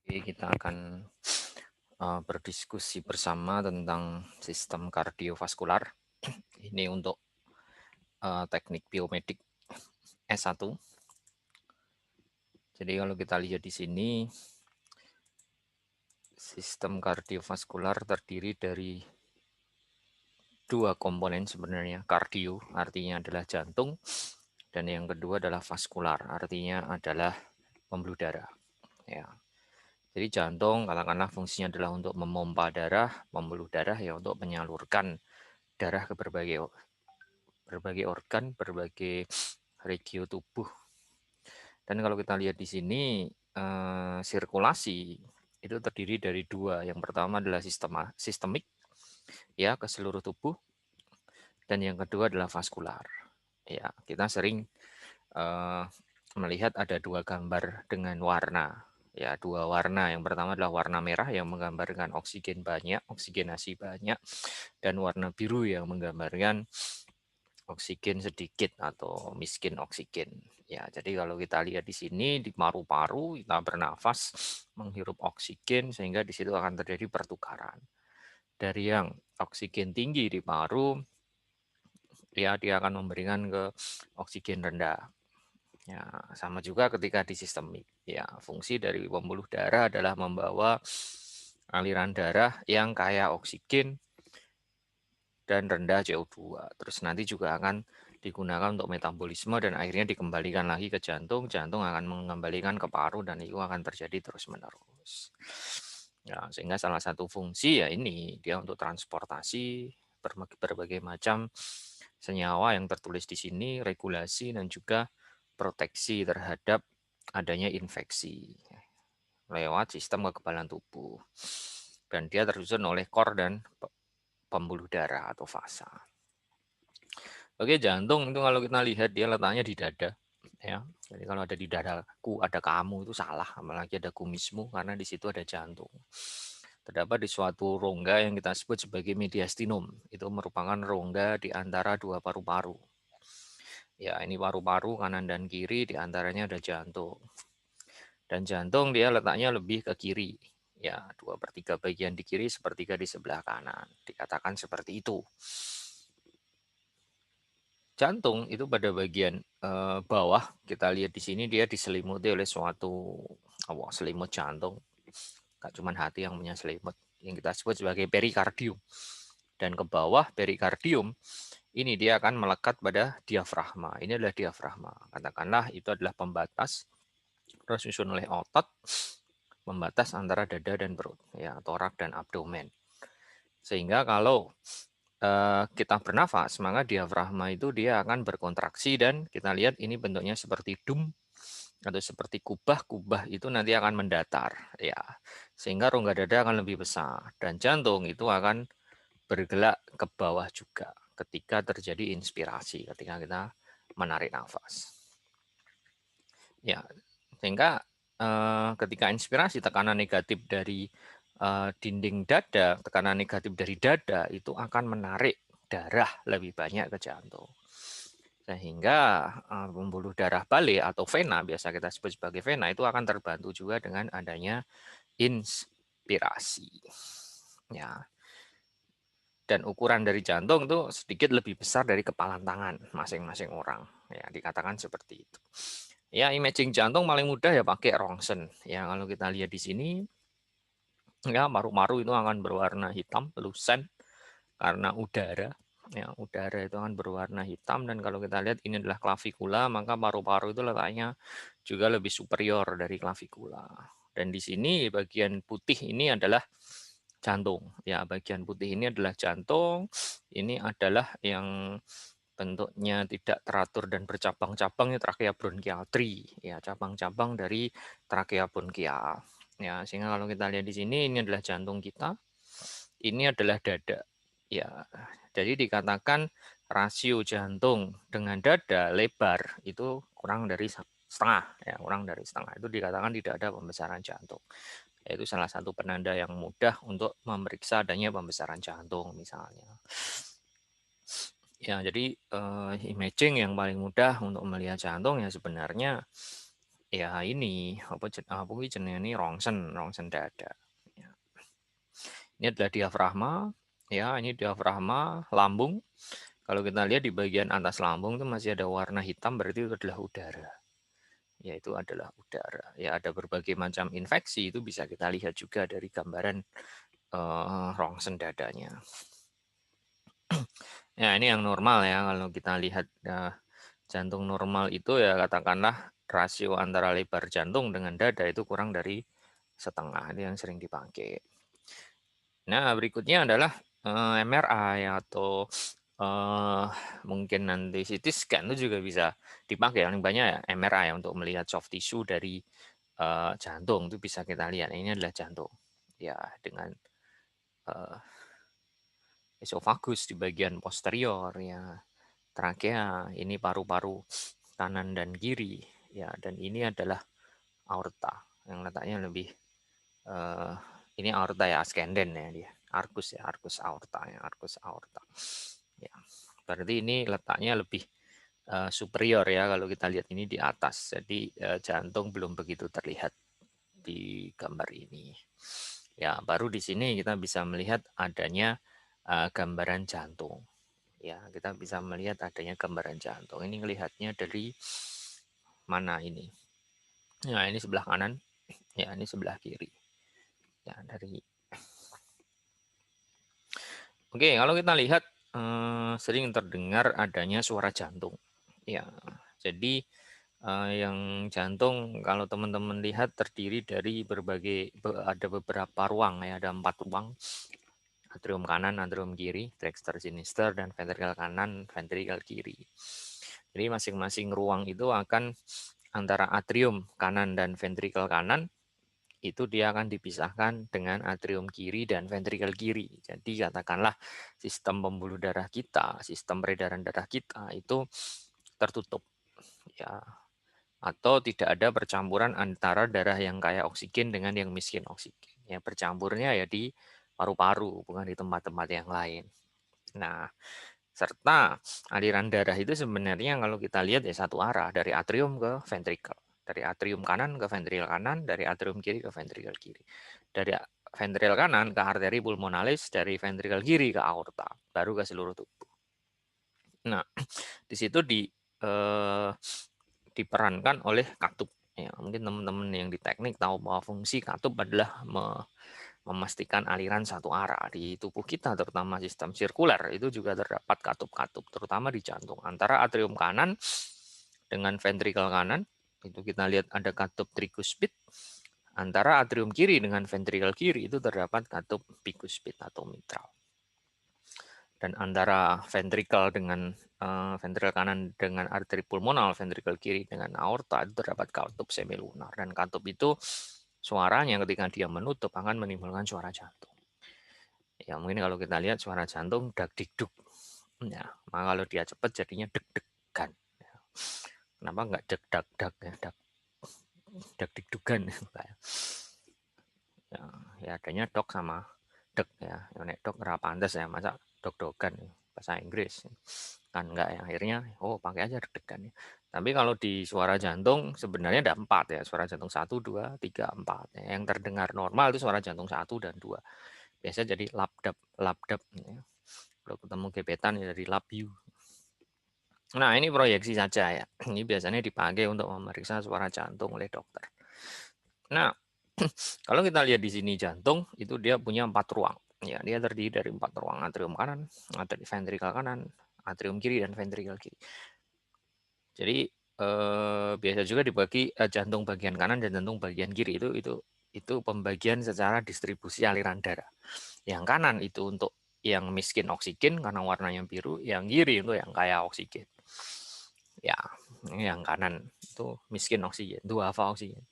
Kita akan berdiskusi bersama tentang sistem kardiovaskular. Ini untuk teknik biomedik S1. Jadi kalau kita lihat di sini, sistem kardiovaskular terdiri dari dua komponen sebenarnya. Kardio artinya adalah jantung, dan yang kedua adalah vaskular, artinya adalah pembuluh darah. Ya. Jadi jantung katakanlah fungsinya adalah untuk memompa darah, pembuluh darah ya untuk menyalurkan darah ke berbagai organ, berbagai regio tubuh. Dan kalau kita lihat di sini, sirkulasi itu terdiri dari dua. Yang pertama adalah sistemik, ya, ke seluruh tubuh, dan yang kedua adalah vaskular. Ya, kita sering melihat ada dua gambar dengan warna. Ya, dua warna. Yang pertama adalah warna merah yang menggambarkan oksigen banyak, oksigenasi banyak, dan warna biru yang menggambarkan oksigen sedikit atau miskin oksigen. Ya, jadi kalau kita lihat di sini di paru-paru kita bernafas menghirup oksigen sehingga di situ akan terjadi pertukaran. Dari yang oksigen tinggi di paru, ya dia akan memberikan ke oksigen rendah. Ya, sama juga ketika di sistemik. Ya, fungsi dari pembuluh darah adalah membawa aliran darah yang kaya oksigen dan rendah CO2. Terus nanti juga akan digunakan untuk metabolisme dan akhirnya dikembalikan lagi ke jantung. Jantung akan mengembalikan ke paru dan itu akan terjadi terus-menerus. Ya, sehingga salah satu fungsi ya ini dia untuk transportasi berbagai macam senyawa yang tertulis di sini, regulasi dan juga proteksi terhadap adanya infeksi lewat sistem kekebalan tubuh. Dan dia tersusun oleh kor dan pembuluh darah atau fasa. Oke, jantung itu kalau kita lihat dia letaknya di dada, ya. Jadi kalau ada di dadaku, ada kamu itu salah, apalagi ada kumismu karena di situ ada jantung. Terdapat di suatu rongga yang kita sebut sebagai mediastinum. Itu merupakan rongga di antara dua paru-paru. Ya, ini paru-paru kanan dan kiri, di antaranya ada jantung. Dan jantung dia letaknya lebih ke kiri. Ya, 2/3 bagian di kiri, 1/3 di sebelah kanan. Dikatakan seperti itu. Jantung itu pada bagian bawah, kita lihat di sini dia diselimuti oleh suatu selimut jantung. Gak cuma hati yang punya selimut, yang kita sebut sebagai perikardium. Dan ke bawah perikardium, ini dia akan melekat pada diafragma. Ini adalah diafragma. Katakanlah itu adalah pembatas, terus disusun oleh otot, pembatas antara dada dan perut, ya, torak dan abdomen. Sehingga kalau kita bernafas, maka diafragma itu dia akan berkontraksi dan kita lihat ini bentuknya seperti dum atau seperti kubah. Kubah itu nanti akan mendatar, ya, sehingga rongga dada akan lebih besar dan jantung itu akan bergerak ke bawah juga ketika terjadi inspirasi, ketika kita menarik nafas. Ya, sehingga ketika inspirasi tekanan negatif dari dinding dada, tekanan negatif dari dada itu akan menarik darah lebih banyak ke jantung. Sehingga pembuluh darah balik atau vena, biasa kita sebut sebagai vena, itu akan terbantu juga dengan adanya inspirasi. Ya. Dan ukuran dari jantung itu sedikit lebih besar dari kepalan tangan masing-masing orang. Ya, dikatakan seperti itu. Ya, imaging jantung paling mudah ya pakai rongsen. Ya, kalau kita lihat di sini, ya paru-paru itu akan berwarna hitam, lusen karena udara. Ya, udara itu akan berwarna hitam dan kalau kita lihat ini adalah klavikula, maka paru-paru itu letaknya juga lebih superior dari klavikula. Dan di sini bagian putih ini adalah jantung. Ya, bagian putih ini adalah jantung. Ini adalah yang bentuknya tidak teratur dan bercabang-cabang, ya, trakea bronchial tree, ya, cabang-cabang dari trakea bronchial. Ya, sehingga kalau kita lihat di sini ini adalah jantung kita, ini adalah dada. Ya, jadi dikatakan rasio jantung dengan dada lebar itu kurang dari setengah, ya, kurang dari setengah. Itu dikatakan tidak ada pembesaran jantung. Itu salah satu penanda yang mudah untuk memeriksa adanya pembesaran jantung misalnya. Ya, jadi imaging yang paling mudah untuk melihat jantung ya sebenarnya ya ini apa jenenge ini rongsen dada. Ya. Ini adalah diafragma, ya ini diafragma, lambung. Kalau kita lihat di bagian atas lambung itu masih ada warna hitam, berarti itu adalah udara. Ya itu adalah udara. Ya ada berbagai macam infeksi, itu bisa kita lihat juga dari gambaran rongsen dadanya. Ya ini yang normal ya, kalau kita lihat jantung normal itu ya katakanlah rasio antara lebar jantung dengan dada itu kurang dari setengah, itu yang sering dipakai. Nah, berikutnya adalah MRI atau mungkin nanti CT scan itu juga bisa dipakai. Yang banyak ya MRI untuk melihat soft tissue dari jantung itu bisa kita lihat. Ini adalah jantung, ya dengan esofagus di bagian posterior, ya trakea, ini paru-paru kanan dan kiri, ya dan ini adalah aorta yang letaknya lebih ini aorta ya ascendent ya dia arcus aorta ya arcus aorta ya berarti ini letaknya lebih superior ya kalau kita lihat ini di atas, jadi jantung belum begitu terlihat di gambar ini ya. Baru di sini kita bisa melihat adanya gambaran jantung ya, kita bisa melihat adanya gambaran jantung. Ini melihatnya dari mana ini ya, ini sebelah kanan ya, ini sebelah kiri ya dari. Oke, kalau kita lihat sering terdengar adanya suara jantung. Ya, jadi yang jantung kalau teman-teman lihat terdiri dari ada beberapa ruang ya, ada 4 ruang. Atrium kanan, atrium kiri, dexter, sinister, dan ventrikel kanan, ventrikel kiri. Jadi masing-masing ruang itu akan antara atrium kanan dan ventrikel kanan itu dia akan dipisahkan dengan atrium kiri dan ventrikel kiri. Jadi katakanlah sistem pembuluh darah kita, sistem peredaran darah kita itu tertutup ya, atau tidak ada percampuran antara darah yang kaya oksigen dengan yang miskin oksigen. Ya bercampurnya ya di paru-paru, bukan di tempat-tempat yang lain. Nah, serta aliran darah itu sebenarnya kalau kita lihat ya satu arah dari atrium ke ventrikel. Dari atrium kanan ke ventrikel kanan, dari atrium kiri ke ventrikel kiri. Dari ventrikel kanan ke arteri pulmonalis, dari ventrikel kiri ke aorta, baru ke seluruh tubuh. Nah, di situ diperankan oleh katup. Ya, mungkin teman-teman yang di teknik tahu bahwa fungsi katup adalah memastikan aliran satu arah di tubuh kita, terutama sistem sirkuler itu juga terdapat katup-katup, terutama di jantung. Antara atrium kanan dengan ventrikel kanan itu kita lihat ada katup tricuspid. Antara atrium kiri dengan ventrikel kiri itu terdapat katup bicuspid atau mitral. Dan antara ventrikel dengan ventrikel kanan dengan arteri pulmonal, ventrikel kiri dengan aorta itu terdapat katup semilunar, dan katup itu suaranya ketika dia menutup akan menimbulkan suara jantung. Ya mungkin kalau kita lihat suara jantung dak dikduk. Ya, maka kalau dia cepat jadinya deg-degan. Ya. Kenapa enggak deg-dak-dak ya, dak dikdukan ya, ya adanya dok sama deg ya. Nek dok ora pantes ya, masa dok-dokan bahasa Inggris. Kan enggak ya, akhirnya pakai aja deg-degan ya. Tapi kalau di suara jantung sebenarnya ada 4 ya, suara jantung 1, 2, 3, 4. Yang terdengar normal itu suara jantung 1 dan 2. Biasa jadi labdap ya. Kalau ketemu gebetan ya dari lab you. Nah, ini proyeksi saja ya. Ini biasanya dipakai untuk memeriksa suara jantung oleh dokter. Nah, kalau kita lihat di sini jantung itu dia punya 4 ruang. Ya, dia terdiri dari 4 ruang, atrium kanan, ventrikel kanan, atrium kiri, dan ventrikel kiri. Jadi biasa juga dibagi jantung bagian kanan dan jantung bagian kiri itu pembagian secara distribusi aliran darah. Yang kanan itu untuk yang miskin oksigen karena warnanya biru, yang kiri itu yang kaya oksigen. Ya, yang kanan itu miskin oksigen, duafa oksigen.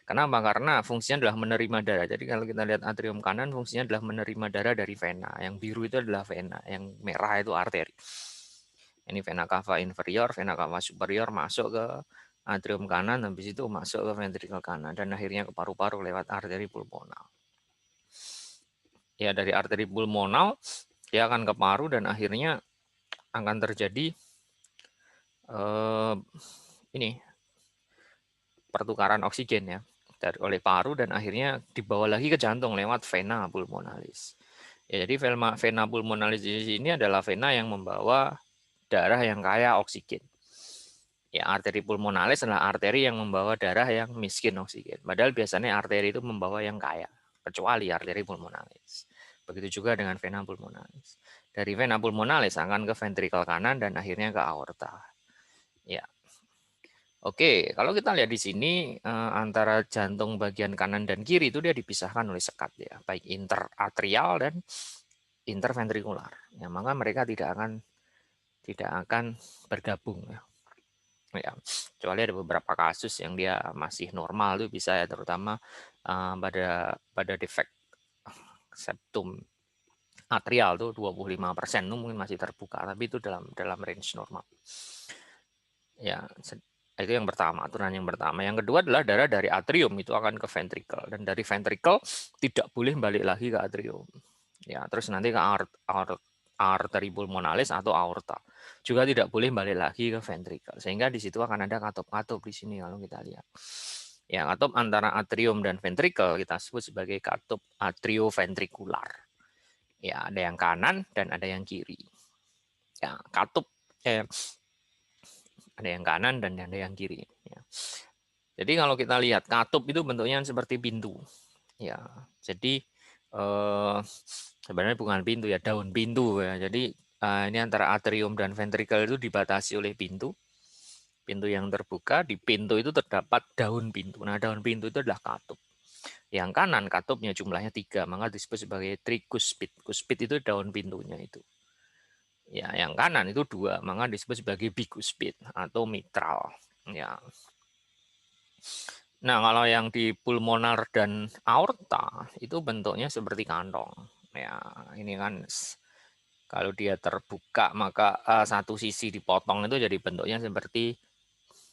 Kenapa? Karena fungsinya adalah menerima darah. Jadi kalau kita lihat atrium kanan fungsinya adalah menerima darah dari vena. Yang biru itu adalah vena, yang merah itu arteri. Ini vena cava inferior, vena cava superior masuk ke atrium kanan, habis itu masuk ke ventrikel kanan dan akhirnya ke paru-paru lewat arteri pulmonal. Ya dari arteri pulmonal dia akan ke paru dan akhirnya akan terjadi ini pertukaran oksigen ya oleh paru dan akhirnya dibawa lagi ke jantung lewat vena pulmonalis. Ya, jadi vena pulmonalis di sini adalah vena yang membawa darah yang kaya oksigen. Ya, arteri pulmonalis adalah arteri yang membawa darah yang miskin oksigen. Padahal biasanya arteri itu membawa yang kaya, kecuali arteri pulmonalis. Begitu juga dengan vena pulmonalis. Dari vena pulmonalis akan ke ventrikel kanan dan akhirnya ke aorta. Ya. Oke, kalau kita lihat di sini antara jantung bagian kanan dan kiri itu dia dipisahkan oleh sekat ya, baik interatrial dan interventrikular. Ya, maka mereka tidak akan bergabung ya. Ya, kecuali ada beberapa kasus yang dia masih normal tuh bisa ya, terutama pada defek septum atrial tuh 25% tuh mungkin masih terbuka, tapi itu dalam range normal. Ya, itu yang pertama, aturan yang pertama. Yang kedua adalah darah dari atrium itu akan ke ventrikel dan dari ventrikel tidak boleh balik lagi ke atrium. Ya, terus nanti ke arteri pulmonalis atau aorta. Juga tidak boleh balik lagi ke ventrikel. Sehingga di situ akan ada katup-katup di sini kalau kita lihat. Ya, katup antara atrium dan ventrikel kita sebut sebagai katup atrioventrikular. Ya, ada yang kanan dan ada yang kiri. Ya, katup ada yang kanan dan ada yang kiri. Ya. Jadi kalau kita lihat katup itu bentuknya seperti pintu. Ya, jadi sebenarnya bukan pintu ya, daun pintu ya. Jadi ini antara atrium dan ventrikel itu dibatasi oleh pintu. Pintu yang terbuka, di pintu itu terdapat daun pintu. Nah, daun pintu itu adalah katup. Yang kanan katupnya jumlahnya 3, maka disebut sebagai trikuspid. Kuspid itu daun pintunya itu. Ya, yang kanan itu 2, maka disebut sebagai bikuspid atau mitral. Ya. Nah, kalau yang di pulmonar dan aorta itu bentuknya seperti kantong. Ya, ini kan kalau dia terbuka maka satu sisi dipotong itu jadi bentuknya seperti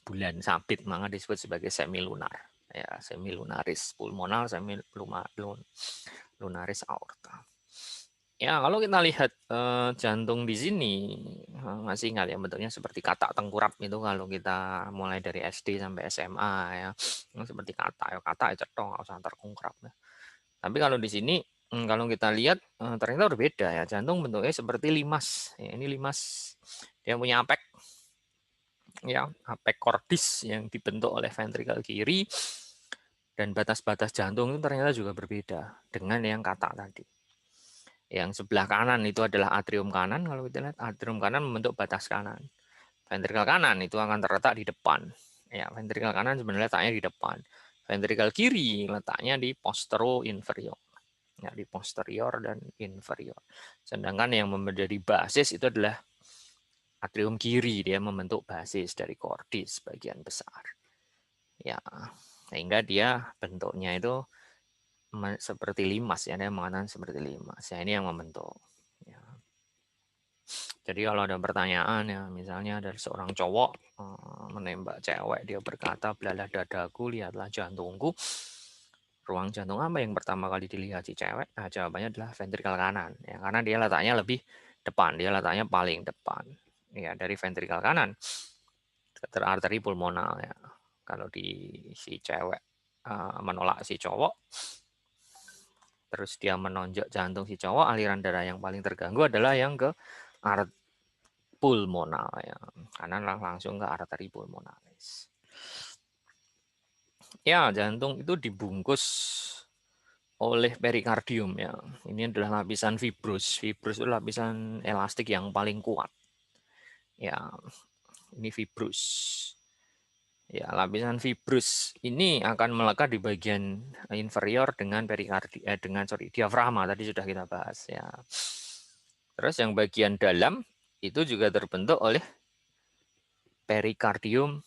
bulan sabit, maka disebut sebagai semilunar. Ya, semilunaris pulmonar, semilunaris aorta. Ya, kalau kita lihat jantung di sini masih ingat ya bentuknya seperti katak tengkurap itu kalau kita mulai dari SD sampai SMA ya. Seperti katak ya, katak ya cetong nggak usah terkungkrap ya. Tapi kalau di sini kalau kita lihat ternyata berbeda ya. Jantung bentuknya seperti limas. Ya, ini limas. Dia punya apek ya, apek cordis yang dibentuk oleh ventrikel kiri dan batas-batas jantung itu ternyata juga berbeda dengan yang katak tadi. Yang sebelah kanan itu adalah atrium kanan. Kalau kita lihat atrium kanan membentuk batas kanan. Ventrikel kanan itu akan terletak di depan. Ya, ventrikel kanan sebenarnya letaknya di depan. Ventrikel kiri letaknya di postero inferior. Ya, di posterior dan inferior. Sedangkan yang menjadi basis itu adalah atrium kiri, dia membentuk basis dari cordis bagian besar. Ya, sehingga dia bentuknya itu seperti limas ya, dia mengatakan seperti limas. Ya, ini yang membentuk. Ya. Jadi kalau ada pertanyaan ya, misalnya dari seorang cowok menembak cewek, dia berkata, "Belalah dadaku, lihatlah jantungku." Ruang jantung apa yang pertama kali dilihat si cewek? Nah, jawabannya adalah ventrikel kanan. Ya, karena dia letaknya lebih depan, dia letaknya paling depan. Ya, dari ventrikel kanan ke arteri pulmonal ya. Kalau di si cewek menolak si cowok, terus dia menonjok jantung si cowok, aliran darah yang paling terganggu adalah yang ke pulmonal ya, karena langsung ke arteri pulmonalis. Ya, jantung itu dibungkus oleh perikardium ya. Ini adalah lapisan fibrus. Fibrus itu lapisan elastik yang paling kuat. Ya, ini fibrus. Ya, lapisan fibrus ini akan melekat di bagian inferior dengan diafragma tadi sudah kita bahas ya. Terus yang bagian dalam itu juga terbentuk oleh perikardium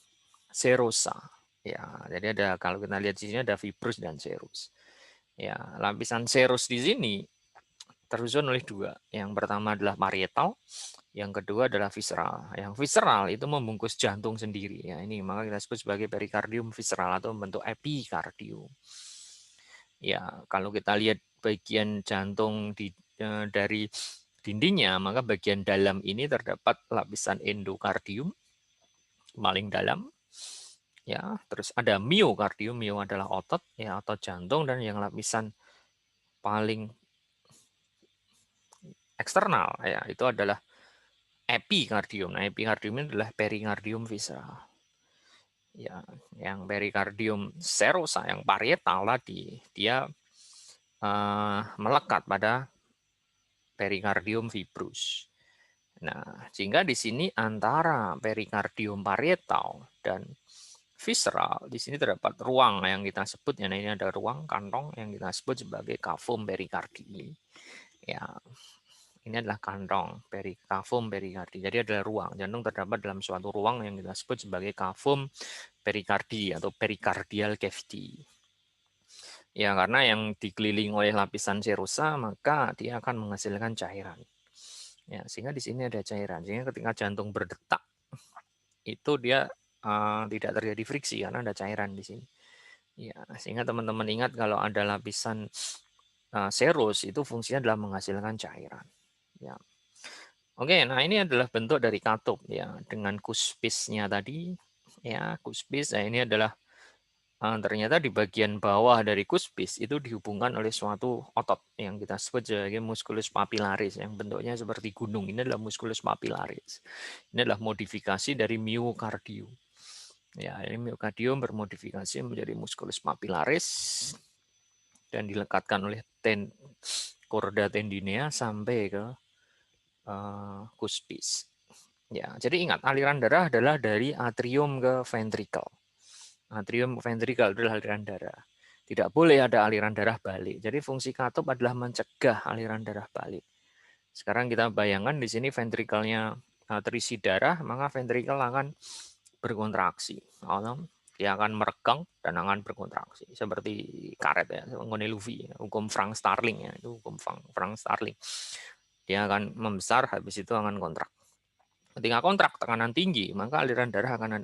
serosa. Ya, jadi ada kalau kita lihat di sini ada fibrus dan serus. Ya, lapisan serus di sini tersusun oleh 2. Yang pertama adalah parietal, yang kedua adalah visceral. Yang visceral itu membungkus jantung sendiri ya. Ini maka kita sebut sebagai perikardium visceral atau bentuk epikardium. Ya, kalau kita lihat bagian jantung dari dindingnya, maka bagian dalam ini terdapat lapisan endokardium paling dalam. Ya, terus ada miokardium, mio adalah otot, ya otot jantung, dan yang lapisan paling eksternal ya itu adalah epikardium. Nah, epikardium ini adalah perikardium visceral. Ya, yang perikardium serosa yang parietal tadi dia melekat pada perikardium fibrus. Nah, sehingga di sini antara perikardium parietal dan visceral di sini terdapat ruang yang kita sebut ya, nah ini ada ruang kantong yang kita sebut sebagai cavum pericardi. Ya, ini adalah kantong cavum pericardi. Jadi adalah ruang. Jantung terdapat dalam suatu ruang yang kita sebut sebagai cavum pericardi atau pericardial cavity. Ya, karena yang dikelilingi oleh lapisan serosa, maka dia akan menghasilkan cairan. Ya, sehingga di sini ada cairan. Sehingga ketika jantung berdetak, itu dia tidak terjadi friksi karena ada cairan di sini. Ya, sehingga teman-teman ingat kalau ada lapisan serus itu fungsinya adalah menghasilkan cairan. Ya. Oke, nah ini adalah bentuk dari katup ya dengan kuspisnya tadi. Ya, kuspis. Nah, ini adalah ternyata di bagian bawah dari kuspis itu dihubungkan oleh suatu otot yang kita sebut sebagai musculus papillaris yang bentuknya seperti gunung. Ini adalah musculus papillaris. Ini adalah modifikasi dari miokardium. Ya, ini miokardium bermodifikasi menjadi musculus papillaris dan dilekatkan oleh chorda tendinea sampai ke kuspis. Ya, jadi ingat aliran darah adalah dari atrium ke ventricle. Atrium ke ventricle adalah aliran darah. Tidak boleh ada aliran darah balik. Jadi fungsi katup adalah mencegah aliran darah balik. Sekarang kita bayangkan di sini ventrikelnya terisi darah, maka ventrikel akan berkontraksi. Dia akan meregang dan akan berkontraksi seperti karet ya, mengenai Luffy, hukum Frank Starling ya, itu hukum Frank Starling. Dia akan membesar, habis itu akan kontrak. Ketika kontrak tekanan tinggi, maka aliran darah akan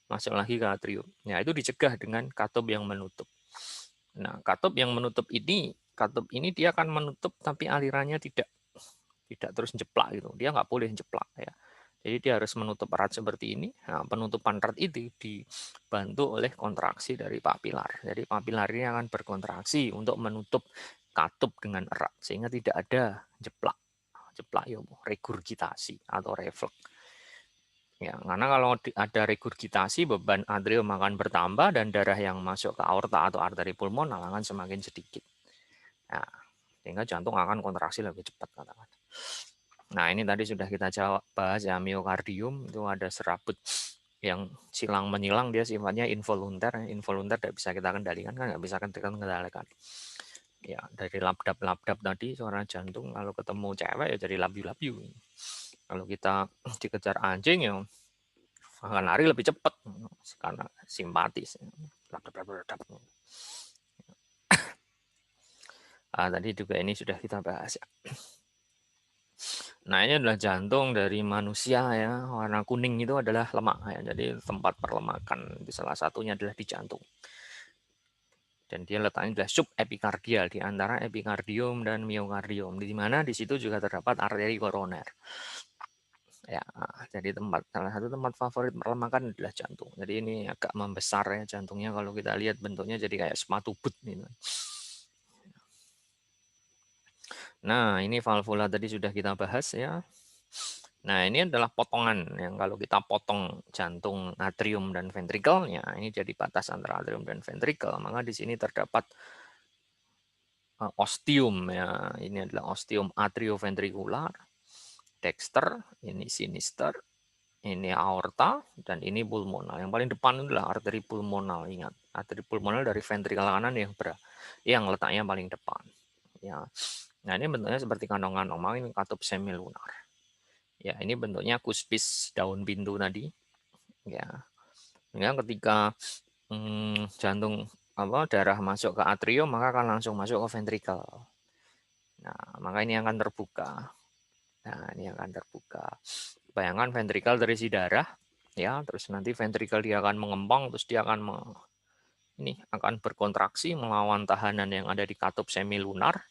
masuk lagi ke atrium. Ya, itu dicegah dengan katup yang menutup. Nah, katup yang menutup ini dia akan menutup tapi alirannya tidak terus jeplak gitu. Dia nggak boleh jeplak ya. Jadi dia harus menutup erat seperti ini. Nah, penutupan erat itu dibantu oleh kontraksi dari papilar. Jadi papilar ini akan berkontraksi untuk menutup katup dengan erat sehingga tidak ada jeplak ya, regurgitasi atau refleks. Ya, karena kalau ada regurgitasi, beban atrium akan bertambah dan darah yang masuk ke aorta atau arteri pulmonal akan semakin sedikit. Nah, sehingga jantung akan kontraksi lebih cepat katakan. Nah, ini tadi sudah kita bahas ya, miokardium itu ada serabut yang silang menyilang, dia sifatnya involunter. Involunter tidak bisa kita kendalikan, kan nggak bisa kita kendalikan. Ya, dari labdap tadi suara jantung, kalau ketemu cewek ya jadi labiu-labiu. Kalau kita dikejar anjing ya akan lari lebih cepat karena simpatis. Tadi juga ini sudah kita bahas ya. Nah, ini adalah jantung dari manusia ya. Warna kuning itu adalah lemak ya. Jadi tempat perlemakan di salah satunya adalah di jantung. Dan dia letaknya adalah subepikardial di antara epikardium dan miokardium. Di mana di situ juga terdapat arteri koroner. Ya, jadi salah satu tempat favorit perlemakan adalah jantung. Jadi ini agak membesar ya jantungnya, kalau kita lihat bentuknya jadi kayak sepatu boot gitu. Nah, ini valvula tadi sudah kita bahas ya. Nah, ini adalah potongan yang kalau kita potong jantung atrium dan ventrikelnya, ini jadi batas antara atrium dan ventrikel, maka di sini terdapat ostium ya. Ini adalah ostium atrioventrikular, dexter, ini sinister, ini aorta, dan ini pulmonal. Yang paling depan adalah arteri pulmonal. Ingat, arteri pulmonal dari ventrikel kanan yang letaknya paling depan. Ya. Nah, ini bentuknya seperti kantong-kantong. Maka ini katup semilunar. Ya, ini bentuknya kuspis daun pintu tadi. Ya. Ketika jantung darah masuk ke atrium, maka akan langsung masuk ke ventrikel. Nah, maka ini akan terbuka. Nah, ini akan terbuka. Bayangkan ventrikel terisi darah, ya, terus nanti ventrikel dia akan mengembang, terus dia akan akan berkontraksi melawan tahanan yang ada di katup semilunar.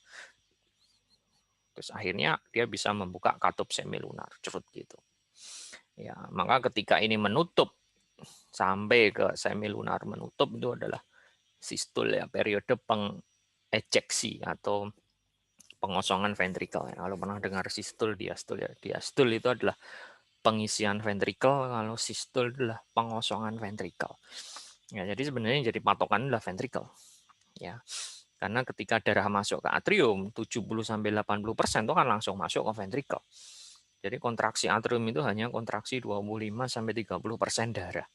Terus akhirnya dia bisa membuka katup semilunar, cerut gitu. Ya, maka ketika ini menutup sampai ke semilunar menutup itu adalah sistol ya, periode pengejeksi atau pengosongan ventrikel. Ya. Kalau pernah dengar sistol, diastol ya. Diastol itu adalah pengisian ventrikel, kalau sistol adalah pengosongan ventrikel. Ya, jadi sebenarnya yang jadi patokan adalah ventrikel. Ya. Karena ketika darah masuk ke atrium, 70-80% itu kan langsung masuk ke ventrikel. Jadi kontraksi atrium itu hanya kontraksi 25-30% darah.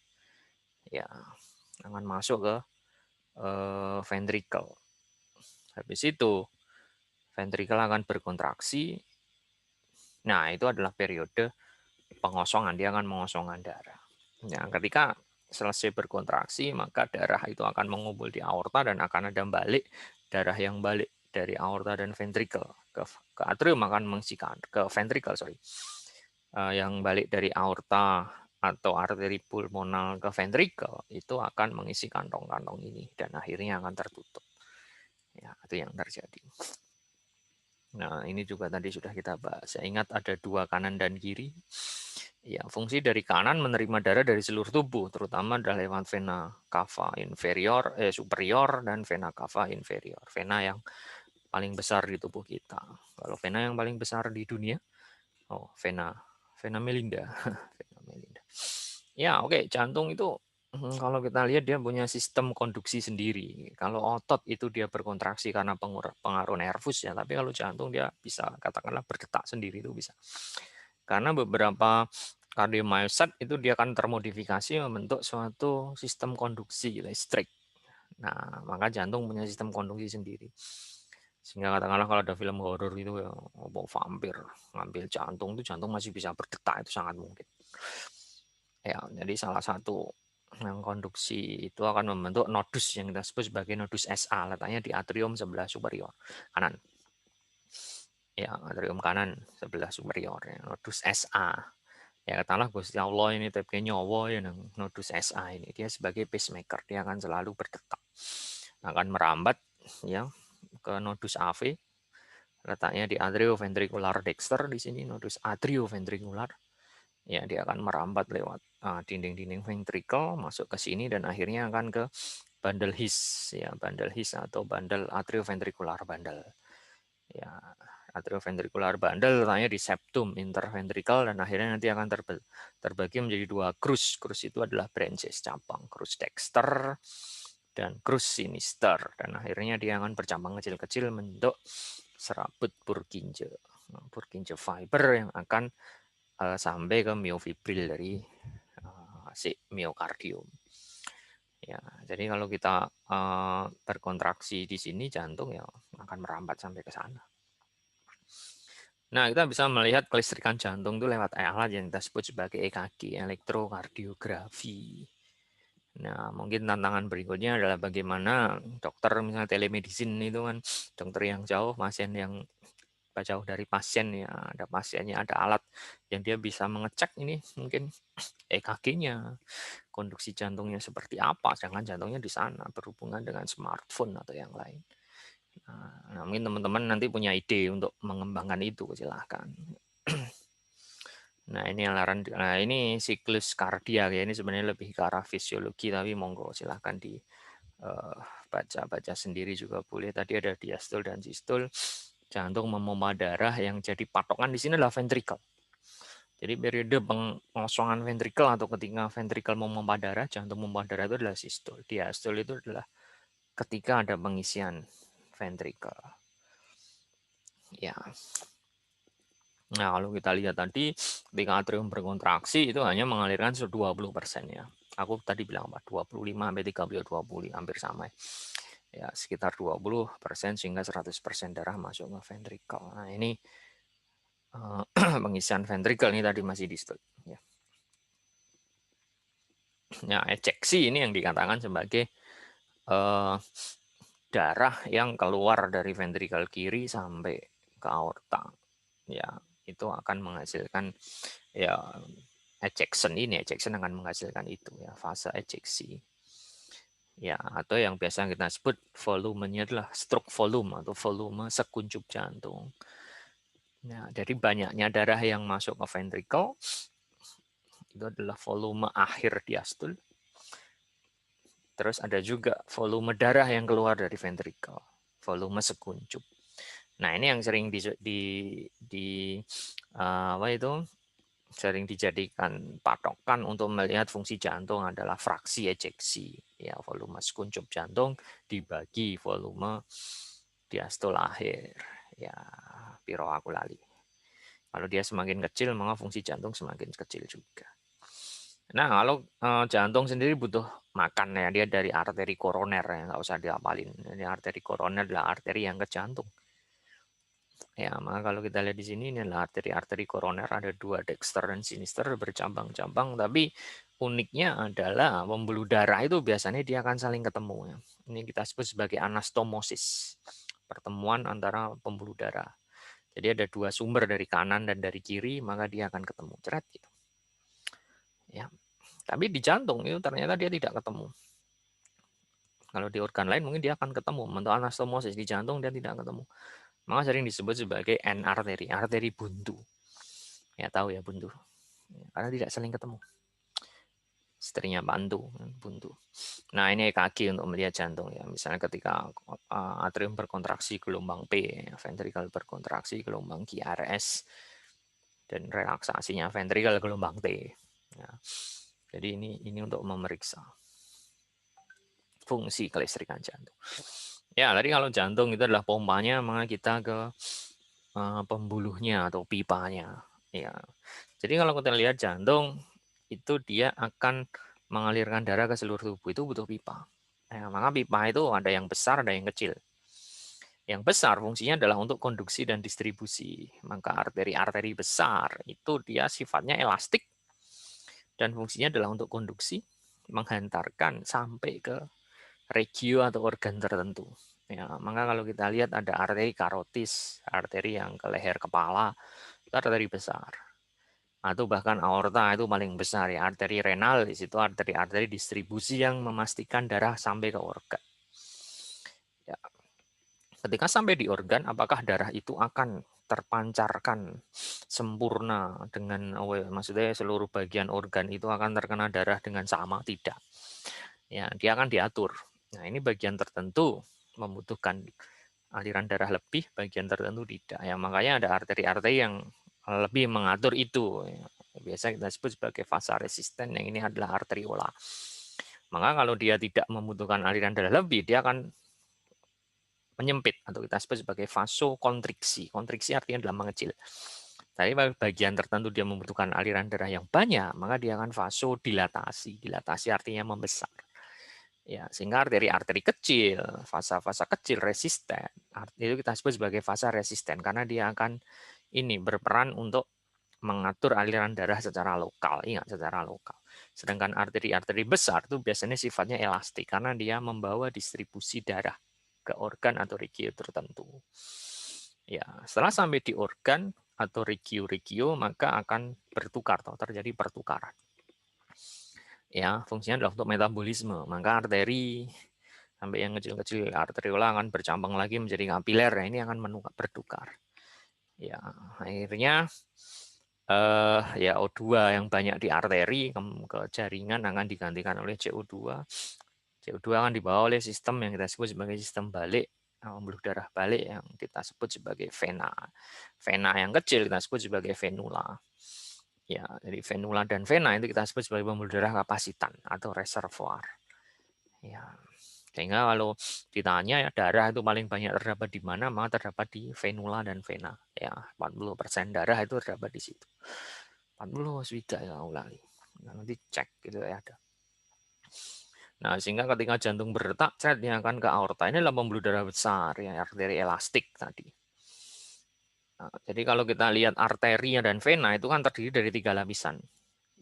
Ya, akan masuk ke ventrikel. Habis itu ventrikel akan berkontraksi. Nah, itu adalah periode pengosongan, dia akan mengosongkan darah. Nah, ketika selesai berkontraksi, maka darah itu akan mengumpul di aorta dan akan ada balik darah yang balik dari aorta dan ventrikel ke atrium akan mengisikan ke ventrikel, sorry. Yang balik dari aorta atau arteri pulmonal ke ventrikel itu akan mengisi kantong-kantong ini dan akhirnya akan tertutup. Ya, itu yang terjadi. Nah, ini juga tadi sudah kita bahas. Saya ingat ada dua, kanan dan kiri. Ya, fungsi dari kanan menerima darah dari seluruh tubuh, terutama adalah lewat vena cava inferior, superior dan vena cava inferior. Vena yang paling besar di tubuh kita. Kalau vena yang paling besar di dunia, vena Melinda. Vena Melinda. Ya, oke, jantung itu kalau kita lihat dia punya sistem konduksi sendiri. Kalau otot itu dia berkontraksi karena pengaruh nervus ya, tapi kalau jantung dia bisa katakanlah berdetak sendiri itu bisa. Karena beberapa kardiomyosit itu dia akan termodifikasi membentuk suatu sistem konduksi listrik. Nah, maka jantung punya sistem konduksi sendiri. Sehingga katakanlah kalau ada film horor itu ya, vampir ngambil jantung itu jantung masih bisa berdetak, itu sangat mungkin. Ya, jadi salah satu yang konduksi itu akan membentuk nodus yang kita sebut sebagai nodus SA, letaknya di atrium sebelah superior kanan. Ya, atrium kanan sebelah superior, ya, nodus SA. Ya katakanlah Gusti Allah ini tapi nyawa ya nodus SA ini dia sebagai pacemaker, dia akan selalu berdetak, akan merambat ya ke nodus AV, letaknya di atrioventricular dexter, di sini nodus atrioventricular. Ya, dia akan merambat lewat dinding-dinding ventrikel masuk ke sini dan akhirnya akan ke bundle His ya, bundle His atau bundle atrioventricular bundle. Ya, atrioventricular bundle letaknya di septum interventrikel dan akhirnya nanti akan terbagi menjadi dua crus. Crus itu adalah branches, cabang, crus dexter dan crus sinister, dan akhirnya dia akan bercabang kecil-kecil membentuk serabut Purkinje. Purkinje fiber yang akan sampai ke miofibril dari si miokardium. Ya, jadi kalau kita berkontraksi di sini jantung ya akan merambat sampai ke sana. Nah, kita bisa melihat kelistrikan jantung itu lewat alat yang kita sebut sebagai EKG, elektrokardiografi. Nah, mungkin tantangan berikutnya adalah bagaimana dokter misalnya telemedicine itu kan, dokter yang jauh, pasien yang jauh dari pasien ya, ada pasiennya, ada alat yang dia bisa mengecek ini mungkin EKG-nya, konduksi jantungnya seperti apa, sedangkan jantungnya di sana berhubungan dengan smartphone atau yang lain. Nah, mungkin teman-teman nanti punya ide untuk mengembangkan itu, silahkan. Nah, ini siklus kardiak ya, ini sebenarnya lebih ke arah fisiologi, tapi monggo silahkan di baca-baca sendiri juga boleh. Tadi ada diastol dan sistol, jantung memompa darah, yang jadi patokan di sini adalah ventrikel. Jadi periode pengosongan ventrikel atau ketika ventrikel memompa darah, jantung memompa darah itu adalah sistol. Diastol itu adalah ketika ada pengisian ventrikel. Ya. Nah, kalau kita lihat tadi, ketika atrium berkontraksi itu hanya mengalirkan 20% ya. Aku tadi bilang apa? 25 sampai 30, 20 hampir sama. Ya, sekitar 20% sehingga 100% darah masuk ke ventrikel. Nah, ini pengisian ventrikel ini tadi masih di stop. Ya. Nah, ejeksi ini yang dikatakan sebagai darah yang keluar dari ventrikel kiri sampai ke aorta. Ya, itu akan menghasilkan ya ejection akan menghasilkan itu ya, fase ejeksi. Ya, atau yang biasa kita sebut volumenya adalah stroke volume atau volume sekuncup jantung. Nah, dari banyaknya darah yang masuk ke ventrikel, itu adalah volume akhir diastul. Terus ada juga volume darah yang keluar dari ventrikel, volume sekuncup. Nah, ini yang sering apa itu sering dijadikan patokan untuk melihat fungsi jantung adalah fraksi ejeksi. Ya, volume sekuncup jantung dibagi volume diastul akhir. Ya, piro aku lali. Kalau dia semakin kecil, maka fungsi jantung semakin kecil juga. Nah, kalau jantung sendiri butuh makan ya, dia dari arteri koroner ya, nggak usah diapalin. Ini arteri koroner adalah arteri yang ke jantung. Ya, maka kalau kita lihat di sini ini adalah arteri-arteri koroner, ada dua, dexter dan sinister, bercabang-cabang, tapi uniknya adalah pembuluh darah itu biasanya dia akan saling ketemu. Ya. Ini kita sebut sebagai anastomosis, pertemuan antara pembuluh darah. Jadi ada dua sumber dari kanan dan dari kiri, maka dia akan ketemu. Cerat gitu. Ya. Tapi di jantung itu ternyata dia tidak ketemu. Kalau di organ lain mungkin dia akan ketemu. Untuk anastomosis di jantung dia tidak ketemu. Maka sering disebut sebagai N arteri, arteri buntu. Ya tahu ya buntu. Karena tidak saling ketemu. Istrinya buntu. Nah ini EKG untuk melihat jantung ya. Misalnya ketika atrium berkontraksi gelombang P, ventrikel berkontraksi gelombang QRS, dan relaksasinya ventrikel gelombang T. Ya. Jadi ini untuk memeriksa fungsi kelistrikan jantung. Ya, tadi kalau jantung itu adalah pompanya, maka kita ke pembuluhnya atau pipanya. Ya, jadi kalau kita lihat jantung itu dia akan mengalirkan darah ke seluruh tubuh, itu butuh pipa. Ya, maka pipa itu ada yang besar, ada yang kecil. Yang besar fungsinya adalah untuk konduksi dan distribusi. Maka arteri-arteri besar itu dia sifatnya elastik dan fungsinya adalah untuk konduksi, menghantarkan sampai ke regio atau organ tertentu. Ya, maka kalau kita lihat ada arteri karotis, arteri yang ke leher kepala, itu arteri besar. Atau bahkan aorta itu paling besar ya, arteri renal di situ arteri-arteri distribusi yang memastikan darah sampai ke organ. Ya. Ketika sampai di organ, apakah darah itu akan terpancarkan sempurna dengan maksudnya seluruh bagian organ itu akan terkena darah dengan sama? Tidak. Ya, dia akan diatur. Nah, ini bagian tertentu membutuhkan aliran darah lebih, bagian tertentu tidak. Ya, makanya ada arteri-arteri yang lebih mengatur itu. Ya. Biasa kita sebut sebagai vasa resisten, yang ini adalah arteriola. Maka kalau dia tidak membutuhkan aliran darah lebih, dia akan menyempit atau kita sebut sebagai vasokontriksi. Kontriksi artinya adalah mengecil. Tapi bagian tertentu dia membutuhkan aliran darah yang banyak, maka dia akan vasodilatasi. Dilatasi artinya membesar. Ya, sehingga arteri-arteri kecil, fasa-fasa kecil resisten, itu kita sebut sebagai fasa resisten karena dia akan ini berperan untuk mengatur aliran darah secara lokal, ingat secara lokal. Sedangkan arteri-arteri besar itu biasanya sifatnya elastik karena dia membawa distribusi darah ke organ atau regio tertentu. Ya, setelah sampai di organ atau regio-regio maka akan bertukar atau terjadi pertukaran. Ya, fungsinya adalah untuk metabolisme. Maka arteri sampai yang kecil-kecil arteriola akan bercambang lagi menjadi kapiler. Nah, ini akan bertukar. Ya, akhirnya ya O2 yang banyak di arteri ke jaringan akan digantikan oleh CO2. CO2 akan dibawa oleh sistem yang kita sebut sebagai sistem balik, pembuluh darah balik yang kita sebut sebagai vena. Vena yang kecil kita sebut sebagai venula. Ya, jadi venula dan vena itu kita sebut sebagai pembuluh darah kapasitan atau reservoir. Ya, sehingga kalau ditanya ya darah itu paling banyak terdapat di mana, maka terdapat di venula dan vena. Ya, 40% darah itu terdapat di situ. 40 sudah ya ulangi. Nanti cek gitu ya ada. Nah, sehingga ketika jantung berdetak, dia akan ke aorta. Ini adalah pembuluh darah besar, ya, arteri elastik tadi. Nah, jadi kalau kita lihat arteri dan vena itu kan terdiri dari 3 lapisan.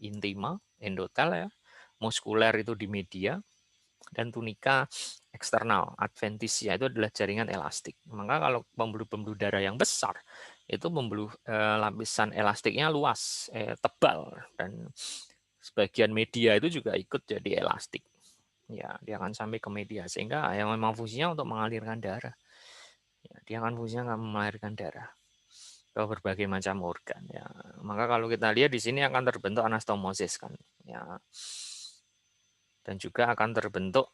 Intima, endotel ya, muskuler itu di media, dan tunika eksternal, adventitia itu adalah jaringan elastik. Maka kalau pembuluh-pembuluh darah yang besar, itu lapisan elastiknya luas, tebal, dan sebagian media itu juga ikut jadi elastik. Ya, dia akan sampai ke media sehingga yang memang fungsinya untuk mengalirkan darah. Ya, dia akan fungsinya melahirkan darah. ke berbagai macam organ ya. Maka kalau kita lihat di sini akan terbentuk anastomosis kan ya. Dan juga akan terbentuk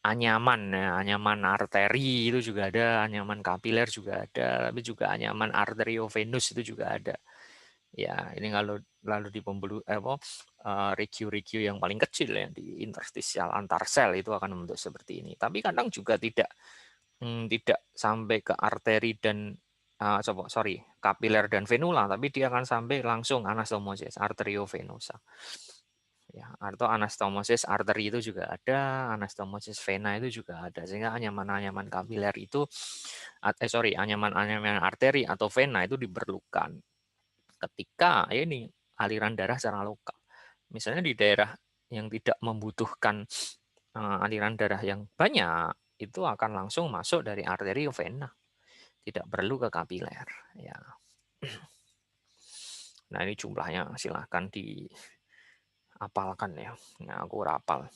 anyaman ya, anyaman arteri itu juga ada, anyaman kapiler juga ada, tapi juga anyaman arteriovenus itu juga ada. Ya, ini kalau lalu di pembuluh regio-regio yang paling kecil ya di interstisial antar sel itu akan membentuk seperti ini. Tapi kadang juga tidak sampai ke arteri dan kapiler dan venula, tapi dia akan sampai langsung anastomosis arteriovenosa. Ya, atau anastomosis arteri itu juga ada, anastomosis vena itu juga ada. Sehingga anyaman-anyaman kapiler itu, anyaman-anyaman arteri atau vena itu diperlukan ketika ini aliran darah secara lokal. Misalnya di daerah yang tidak membutuhkan aliran darah yang banyak, itu akan langsung masuk dari arteri ke vena. Tidak perlu ke kapiler. Ya. Nah ini jumlahnya silahkan diapalkan ya. Nah aku rapal.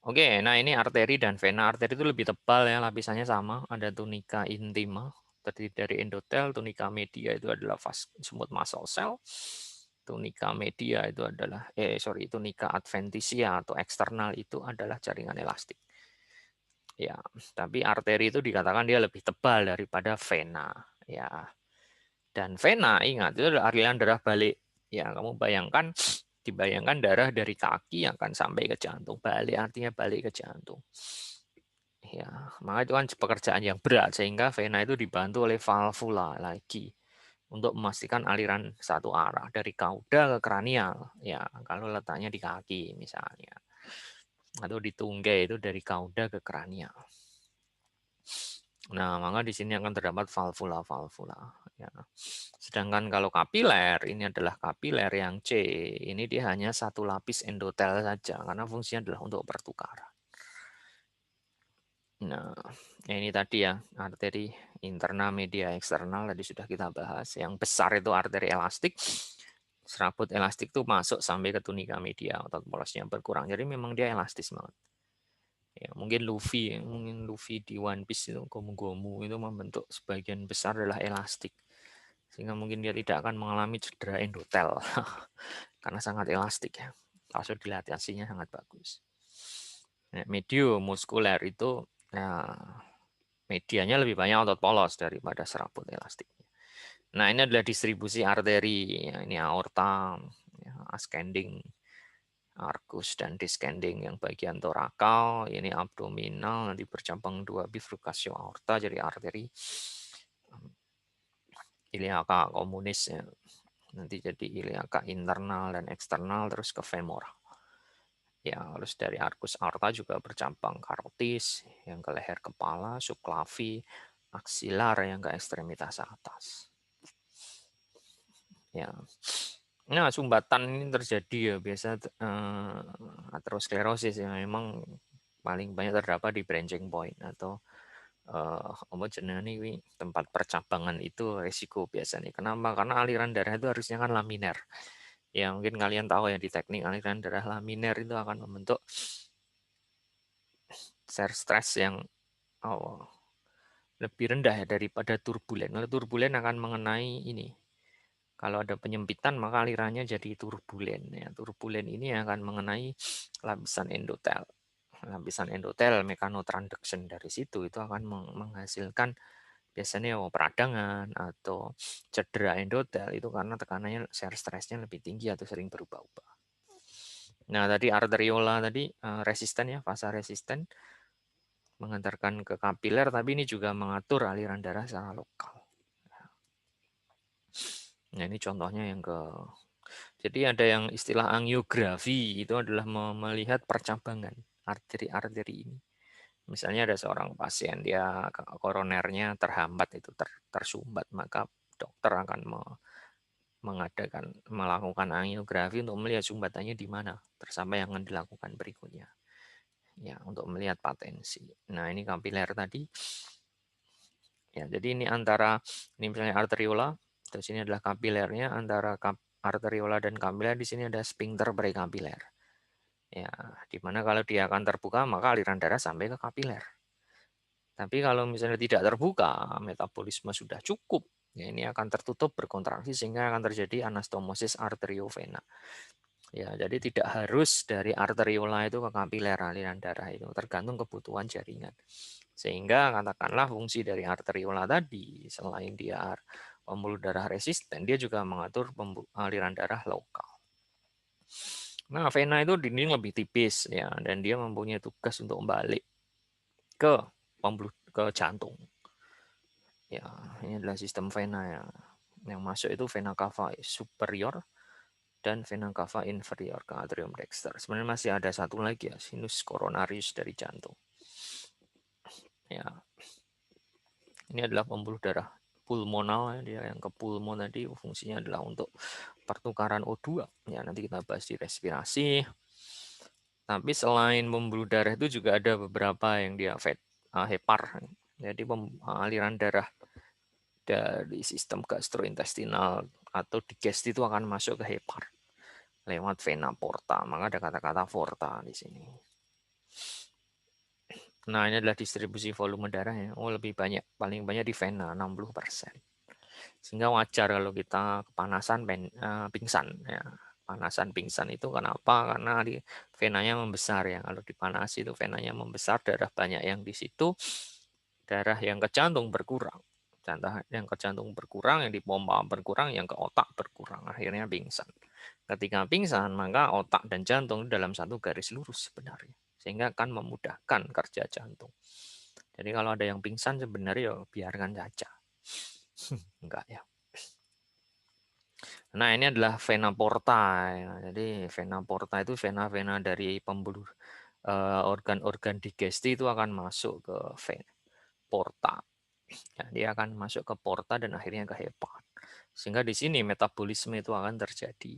Oke, nah ini arteri dan vena. Arteri itu lebih tebal ya, lapisannya sama. Ada tunica intima, terdiri dari endotel. Tunica media itu adalah smooth muscle cell. Tunica media itu adalah, tunica adventitia atau eksternal itu adalah jaringan elastik. Ya, tapi arteri itu dikatakan dia lebih tebal daripada vena. Ya, dan vena ingat itu adalah aliran darah balik. Ya, kamu bayangkan dibayangkan darah dari kaki akan sampai ke jantung. Balik artinya balik ke jantung. Ya, maka itu kan pekerjaan yang berat sehingga vena itu dibantu oleh valvula lagi untuk memastikan aliran satu arah dari kauda ke kranial. Ya, kalau letaknya di kaki misalnya. Atau di tunggai itu dari kauda ke kranial. Nah, maka di sini akan terdapat valvula-valvula. Ya. Sedangkan kalau kapiler, ini adalah kapiler yang C. Ini dia hanya satu lapis endotel saja, karena fungsinya adalah untuk pertukaran. Nah, ini tadi ya, arteri internal, media, eksternal, tadi sudah kita bahas. Yang besar itu arteri elastik. Serabut elastik itu masuk sampai ke tunika media, otot polosnya berkurang. Jadi memang dia elastis banget. Ya, mungkin Luffy di One Piece itu Gomu-Gomu itu membentuk sebagian besar adalah elastik sehingga mungkin dia tidak akan mengalami cedera endotel karena sangat elastik ya. Kalau dilatihasinya sangat bagus. Nah, medium muskuler itu medianya lebih banyak otot polos daripada serabut elastik. Nah ini adalah distribusi arteri. Ini aorta, ascending, arcus dan descending yang bagian torakal, ini abdominal, nanti bercabang dua bifurkasio aorta jadi arteri iliaka komunis ya. Nanti jadi iliaka internal dan eksternal terus ke femoral. Ya, terus dari arcus aorta juga bercabang karotis yang ke leher kepala, subclavi, aksilar yang ke ekstremitas atas. Ya. Nah, sumbatan ini terjadi ya biasa aterosklerosis yang memang paling banyak terdapat di branching point atau ini tempat percabangan itu resiko biasanya. Kenapa? Karena aliran darah itu harusnya kan laminer. Ya mungkin kalian tahu ya di teknik aliran darah laminer itu akan membentuk shear stress yang lebih rendah ya daripada turbulen. Kalau turbulen akan mengenai ini. Kalau ada penyempitan maka alirannya jadi turbulen. Ya, turbulen ini akan mengenai lapisan endotel. Lapisan endotel mechanotransduction dari situ itu akan menghasilkan biasanya peradangan atau cedera endotel itu karena tekanannya shear stressnya lebih tinggi atau sering berubah-ubah. Nah tadi arteriola tadi resisten ya, fasa resisten mengantarkan ke kapiler, tapi ini juga mengatur aliran darah secara lokal. Nah ini contohnya yang jadi ada yang istilah angiografi, itu adalah melihat percabangan arteri-arteri ini. Misalnya ada seorang pasien, dia koronernya terhambat, itu tersumbat, maka dokter akan melakukan angiografi untuk melihat sumbatannya di mana. Terus apa yang akan dilakukan berikutnya. Ya, untuk melihat patensi. Nah, ini kapiler tadi. Ya, jadi ini misalnya arteriola, terus ini adalah kapilernya, antara arteriola dan kapiler di sini ada sphincter prekapiler. Ya, di mana kalau dia akan terbuka maka aliran darah sampai ke kapiler. Tapi kalau misalnya tidak terbuka, metabolisme sudah cukup, ya ini akan tertutup berkontraksi sehingga akan terjadi anastomosis arteriovena. Ya, jadi tidak harus dari arteriola itu ke kapiler aliran darah itu, tergantung kebutuhan jaringan. Sehingga katakanlah fungsi dari arteriola tadi, selain dia pembuluh darah resisten, dia juga mengatur aliran darah lokal. Nah, vena itu dinding lebih tipis ya, dan dia mempunyai tugas untuk balik ke jantung. Ya, ini adalah sistem vena ya. Yang masuk itu vena cava superior dan vena cava inferior ke atrium dexter. Sebenarnya masih ada satu lagi ya, sinus coronarius dari jantung. Ya, ini adalah pembuluh darah pulmonal ya, dia yang ke pulmon tadi fungsinya adalah untuk pertukaran O2. Ya, nanti kita bahas di respirasi. Tapi selain pembuluh darah itu juga ada beberapa yang dia hepar. Jadi aliran darah dari sistem gastrointestinal atau digesti itu akan masuk ke hepar lewat vena porta. Maka ada kata-kata porta di sini. Nah, ini adalah distribusi volume darah ya. Oh, lebih banyak, paling banyak di vena 60%. Sehingga wajar kalau kita kepanasan pingsan ya. Panasan pingsan itu kenapa? Karena di venanya membesar ya. Kalau dipanasi itu venanya membesar, darah banyak yang di situ, darah yang ke jantung berkurang. Contoh yang ke jantung berkurang, yang dipompa berkurang, yang ke otak berkurang. Akhirnya pingsan. Ketika pingsan, maka otak dan jantung dalam satu garis lurus sebenarnya. Sehingga akan memudahkan kerja jantung. Jadi kalau ada yang pingsan sebenarnya ya biarkan saja. Enggak ya. Nah, ini adalah vena porta ya. Jadi vena porta itu vena-vena dari pembuluh organ-organ digesti itu akan masuk ke vena porta. Ya, dia akan masuk ke porta dan akhirnya ke hepat. Sehingga di sini metabolisme itu akan terjadi.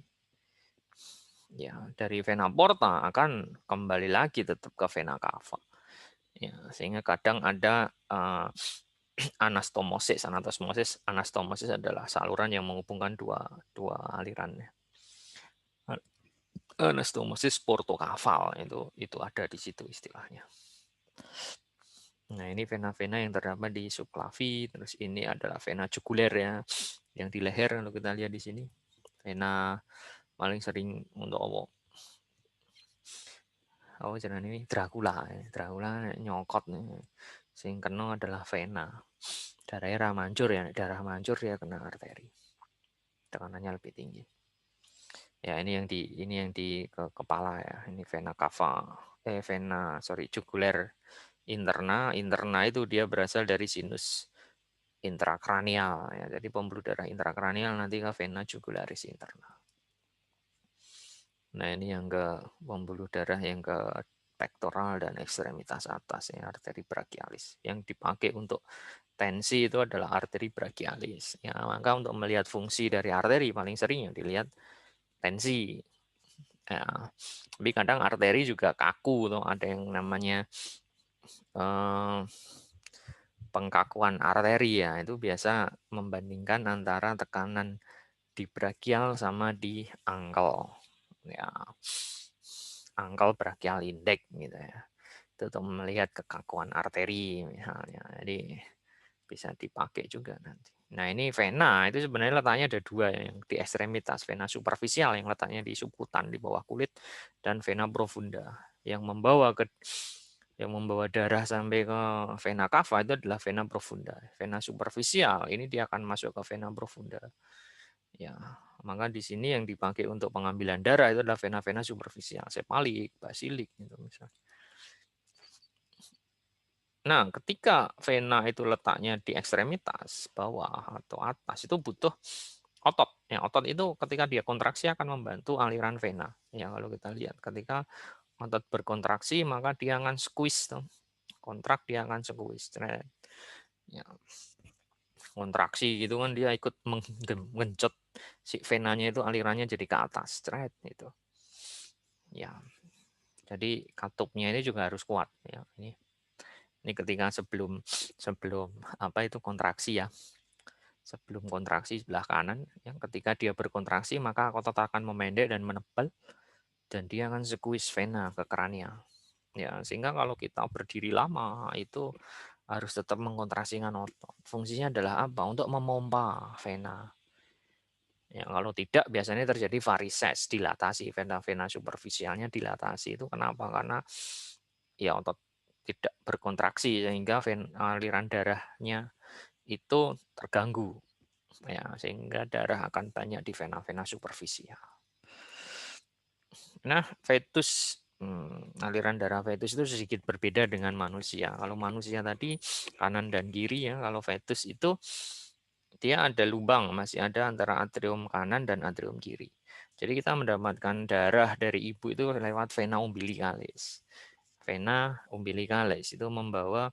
Ya, dari vena porta akan kembali lagi tetap ke vena cava. Ya, sehingga kadang ada anastomosis. Anastomosis adalah saluran yang menghubungkan dua aliran. Anastomosis portokaval itu ada di situ istilahnya. Nah, ini vena-vena yang terdapat di subklavi, terus ini adalah vena juguler ya, yang di leher kalau kita lihat di sini. Vena paling sering untuk jalan ini Dracula ya. Dracula nyokot nih. Sing kena adalah vena. Darahnya mancur ya, darah mancur dia kena arteri. Tekanannya lebih tinggi. Ya, ini yang di kepala ya. Ini vena cava, juguler interna. Interna itu dia berasal dari sinus intrakranial ya. Jadi pembuluh darah intrakranial nanti ke vena jugularis interna. Nah, ini yang ke pembuluh darah yang ke pektoral dan ekstremitas atas ya, arteri brachialis. Yang dipakai untuk tensi itu adalah arteri brachialis. Ya, maka untuk melihat fungsi dari arteri paling sering yang dilihat tensi. Ya, tapi kadang arteri juga kaku tuh, ada yang namanya pengkakuan arteri ya, itu biasa membandingkan antara tekanan di brachial sama di angkel ya, angkel brachial index gitu ya, itu untuk melihat kekakuan arteri misalnya, jadi bisa dipakai juga nanti. Nah, ini vena itu sebenarnya letaknya ada dua yang di ekstremitas, vena superficial yang letaknya di subkutan di bawah kulit, dan vena profunda yang membawa darah sampai ke vena cava itu adalah vena profunda. Vena superficial ini dia akan masuk ke vena profunda. Ya, maka di sini yang dipakai untuk pengambilan darah itu adalah vena-vena superficial, sepalik, basilik gitu misalnya. Nah, ketika vena itu letaknya di ekstremitas bawah atau atas itu butuh otot. Ya, otot itu ketika dia kontraksi akan membantu aliran vena. Ya, kalau kita lihat ketika otot berkontraksi maka dia akan squeeze tuh. Kontrak dia akan squeeze. Ya, kontraksi gitu kan dia ikut menggenjot si venanya itu alirannya jadi ke atas, itu. Ya. Jadi katupnya ini juga harus kuat ya. Ini ketika sebelum apa itu kontraksi ya. Sebelum kontraksi sebelah kanan, yang ketika dia berkontraksi maka otot akan memendek dan menebal dan dia akan squeeze vena ke kranial. Ya, sehingga kalau kita berdiri lama itu harus tetap mengkontraksikan otot. Fungsinya adalah apa? Untuk memompa vena. Ya, kalau tidak biasanya terjadi varises, dilatasi, vena-vena superficialnya dilatasi. Itu kenapa? Karena ya otot tidak berkontraksi sehingga aliran darahnya itu terganggu. Ya, sehingga darah akan banyak di vena-vena superficial. Nah, fetus, aliran darah fetus itu sedikit berbeda dengan manusia. Kalau manusia tadi kanan dan kiri ya, kalau fetus itu dia ada lubang, masih ada antara atrium kanan dan atrium kiri. Jadi kita mendapatkan darah dari ibu itu lewat vena umbilicalis. Vena umbilicalis itu membawa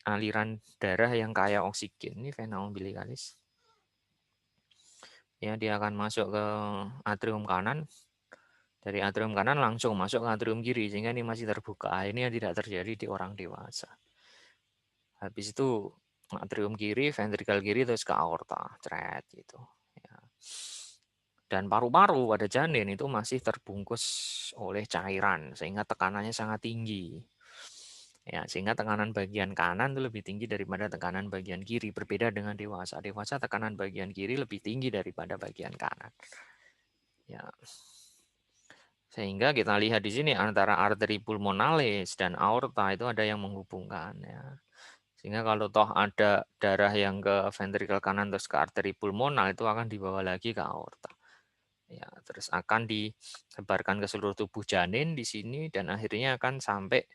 aliran darah yang kaya oksigen. Ini vena umbilicalis. Ya, dia akan masuk ke atrium kanan. Dari atrium kanan langsung masuk ke atrium kiri sehingga ini masih terbuka. Ini yang tidak terjadi di orang dewasa. Habis itu atrium kiri, ventrikel kiri terus ke aorta, cret gitu. Ya. Dan paru-paru pada janin itu masih terbungkus oleh cairan sehingga tekanannya sangat tinggi. Ya, sehingga tekanan bagian kanan itu lebih tinggi daripada tekanan bagian kiri. Berbeda dengan dewasa. Dewasa tekanan bagian kiri lebih tinggi daripada bagian kanan. Ya. Sehingga kita lihat di sini antara arteri pulmonalis dan aorta itu ada yang menghubungkan ya. Sehingga kalau toh ada darah yang ke ventrikel kanan terus ke arteri pulmonal itu akan dibawa lagi ke aorta. Ya, terus akan disebarkan ke seluruh tubuh janin di sini dan akhirnya akan sampai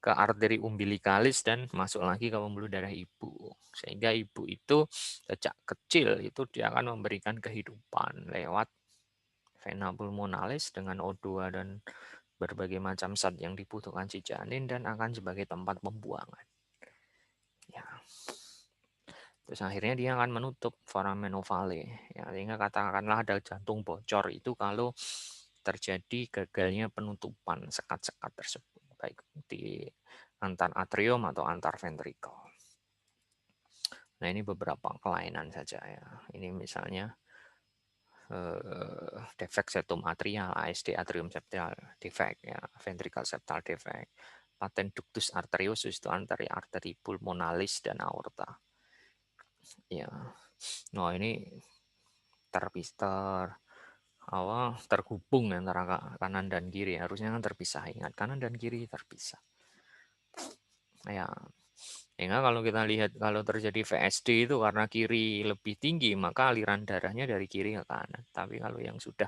ke arteri umbilikalis dan masuk lagi ke pembuluh darah ibu. Sehingga ibu itu sejak kecil itu dia akan memberikan kehidupan lewat vena pulmonalis dengan O2 dan berbagai macam zat yang dibutuhkan si janin dan akan sebagai tempat pembuangan. Ya. Terus akhirnya dia akan menutup foramen ovale. Ya, sehingga katakanlah ada jantung bocor itu kalau terjadi gagalnya penutupan sekat-sekat tersebut baik di antar atrium atau antar ventrikel. Nah, ini beberapa kelainan saja ya. Ini misalnya defek septum atrial, ASD atrium septal defect ya, ventricle septal defect, patent ductus arteriosus itu antara arteri pulmonalis dan aorta. Ya. Nah, ini terhubung antara kanan dan kiri. Harusnya kan terpisah. Ingat, kanan dan kiri terpisah. Ya. Sehingga kalau kita lihat kalau terjadi VSD itu karena kiri lebih tinggi, maka aliran darahnya dari kiri ke kanan. Tapi kalau yang sudah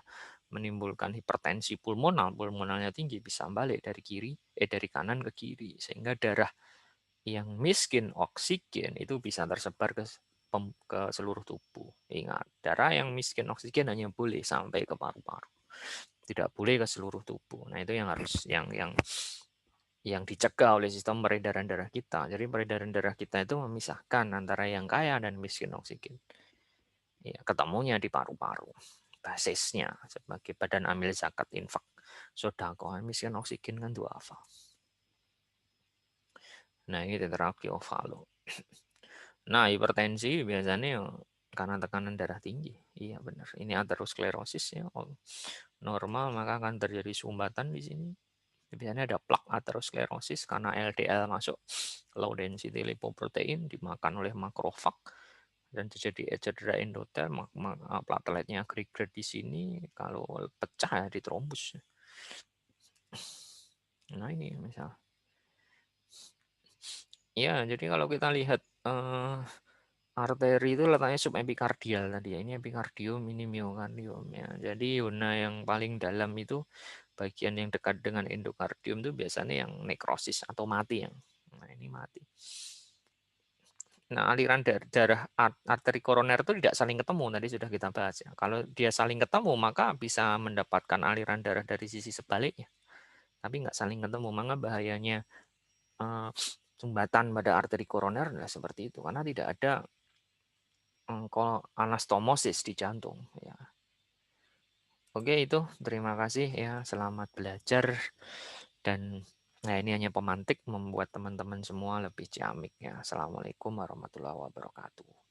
menimbulkan hipertensi pulmonalnya tinggi bisa balik dari kanan ke kiri sehingga darah yang miskin oksigen itu bisa tersebar ke seluruh tubuh. Ingat, darah yang miskin oksigen hanya boleh sampai ke paru-paru. Tidak boleh ke seluruh tubuh. Nah, itu yang harus yang dicegah oleh sistem peredaran darah kita. Jadi peredaran darah kita itu memisahkan antara yang kaya dan miskin oksigen. Ya, ketemunya di paru-paru. Basisnya sebagai badan amil zakat infak sodako miskin oksigen kan dua apa? Nah, ini tetrakiofalo. Nah, hipertensi biasanya karena tekanan darah tinggi. Iya benar. Ini aterosklerosis ya. Normal maka akan terjadi sumbatan di sini. Biasanya ada plak aterosklerosis karena LDL masuk low density lipoprotein dimakan oleh makrofag dan terjadi cedera endotel, plateletnya agregat di sini kalau pecah ya di trombus. Nah ini misal. Ya, jadi kalau kita lihat arteri itu letaknya subepikardial tadi ya. Ini epikardium, ini miokardium ya. Jadi zona yang paling dalam itu bagian yang dekat dengan endokardium itu biasanya yang nekrosis atau mati yang. Nah, ini mati. Nah, aliran darah arteri koroner itu tidak saling ketemu, tadi sudah kita bahas ya. Kalau dia saling ketemu, maka bisa mendapatkan aliran darah dari sisi sebaliknya. Tapi nggak saling ketemu, maka bahayanya sumbatan pada arteri koroner adalah seperti itu. Karena tidak ada anastomosis di jantung. Ya. Oke, itu terima kasih ya. Selamat belajar. Dan nah ini hanya pemantik membuat teman-teman semua lebih ciamik ya. Assalamualaikum warahmatullahi wabarakatuh.